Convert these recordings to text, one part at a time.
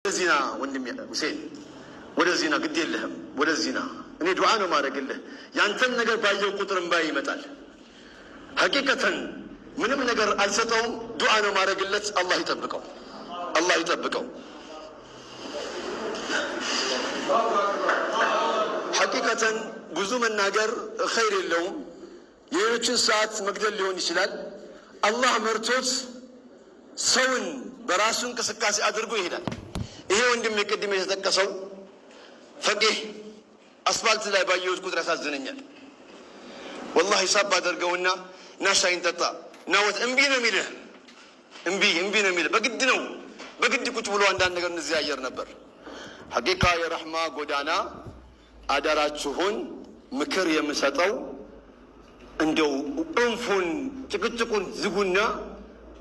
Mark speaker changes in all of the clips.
Speaker 1: ዚና ወንድም ሁሴን ወደ ዚና ግድ የለህም። ወደ ዚና እኔ ዱዓ ነው ማድረግልህ። ያንተን ነገር ባየው ቁጥር እንባይ ይመጣል። ሐቂቀተን ምንም ነገር አልሰጠውም። ዱዓ ነው ማድረግለት። አላህ ይጠብቀው፣ አላህ ይጠብቀው። ሐቂቀተን ብዙ መናገር ኸይር የለውም። የሌሎችን ሰዓት መግደል ሊሆን ይችላል። አላህ መርቶት ሰውን በራሱ እንቅስቃሴ አድርጎ ይሄዳል። ይሄ ወንድም የቅድም የተጠቀሰው ፈቂህ አስፋልት ላይ ባየሁት ቁጥር ያሳዝነኛል። ወላሂ ሳብ አደርገውና ና ሻይን ጠጣ ናወት እምቢ ነው የሚልህ፣ እምቢ ነው የሚልህ። በግድ ነው በግድ ቁጭ ብሎ አንዳንድ ነገር እንዘያየር ነበር። ሐቂቃ የረሕማ ጎዳና አደራችሁን ምክር የምሰጠው እንደው እንፉን ጭቅጭቁን ዝጉና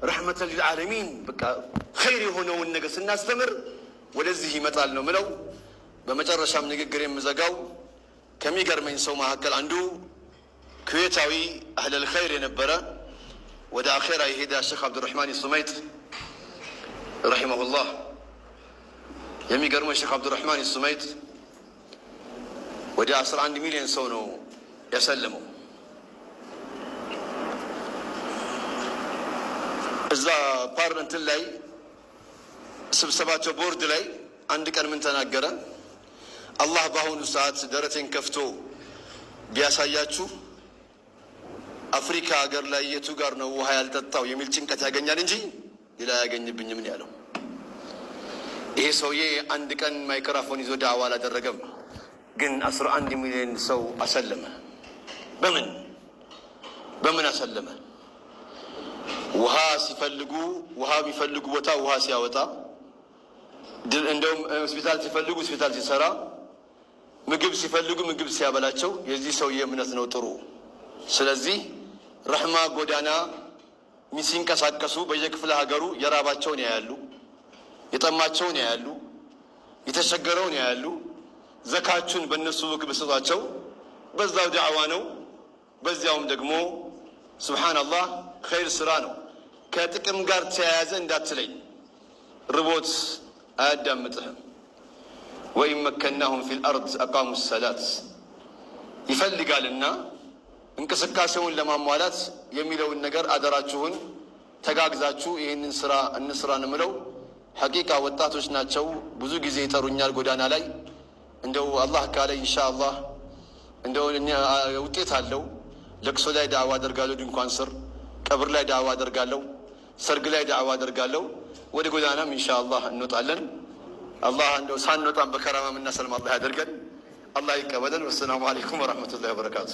Speaker 1: ረሕመተ ሊልዓለሚን በቃ ኸይር የሆነውን ነገር ስናስተምር ወደዚህ ይመጣል ነው ምለው። በመጨረሻም ንግግር የምዘጋው ከሚገርመኝ ሰው መካከል አንዱ ኩዌታዊ አህለል ኸይር የነበረ ወደ አኼራ የሄደ ሼክ አብዱራህማን ሱመይት ረሒመሁላህ። የሚገርመው ሼክ አብዱራህማን ሱመይት ወደ 11 ሚሊዮን ሰው ነው ያሰለመው። እዛ ፓርላመንት ላይ ስብሰባቸው ቦርድ ላይ አንድ ቀን ምን ተናገረ? አላህ በአሁኑ ሰዓት ደረቴን ከፍቶ ቢያሳያችሁ አፍሪካ ሀገር ላይ የቱ ጋር ነው ውሃ ያልጠጣው የሚል ጭንቀት ያገኛል እንጂ ሌላ አያገኝብኝም ያለው። ይሄ ሰውዬ አንድ ቀን ማይክራፎን ይዞ ዳዕዋ አላደረገም፣ ግን 11 ሚሊዮን ሰው አሰለመ። በምን አሰለመ? ውሃ ሲፈልጉ ውሃ የሚፈልጉ ቦታ ውሃ ሲያወጣ፣ እንደውም ሆስፒታል ሲፈልጉ ሆስፒታል ሲሰራ፣ ምግብ ሲፈልጉ ምግብ ሲያበላቸው የዚህ ሰውዬ እምነት ነው ጥሩ። ስለዚህ ረሕማ ጎዳና ሲንቀሳቀሱ በየክፍለ ሀገሩ የራባቸውን ያያሉ፣ የጠማቸውን ያያሉ፣ የተቸገረውን ያያሉ። ዘካቹን በእነሱ ምግብ ስጧቸው፣ በዛው ዳዕዋ ነው። በዚያውም ደግሞ ሱብሓነላህ ኸይር ስራ ነው። ከጥቅም ጋር ተያያዘ እንዳትለኝ፣ ርቦት አያዳምጥህም። ወኢን መከናሁም ፊል አርድ አቃሙ ሰላት ይፈልጋልና እንቅስቃሴውን ለማሟላት የሚለውን ነገር አደራችሁን ተጋግዛችሁ ይህንን ስራ እንስራ ንምለው። ሐቂቃ ወጣቶች ናቸው፣ ብዙ ጊዜ ይጠሩኛል ጎዳና ላይ። እንደው አላህ ካለ ኢንሻአላህ እንደው ውጤት አለው። ለቅሶ ላይ ዳዕዋ አደርጋለሁ፣ ድንኳን ስር ቀብር ላይ ዳዕዋ አደርጋለሁ፣ ሰርግ ላይ ዳዕዋ አደርጋለሁ። ወደ ጎዳናም ኢንሻአላህ እንወጣለን። አላህ እንደው ሳንወጣም በከራማ የምናሰልም አላህ ያደርገን። አላህ ይቀበለን። ወሰላሙ አለይኩም ወረሕመቱላሂ ወበረካቱ።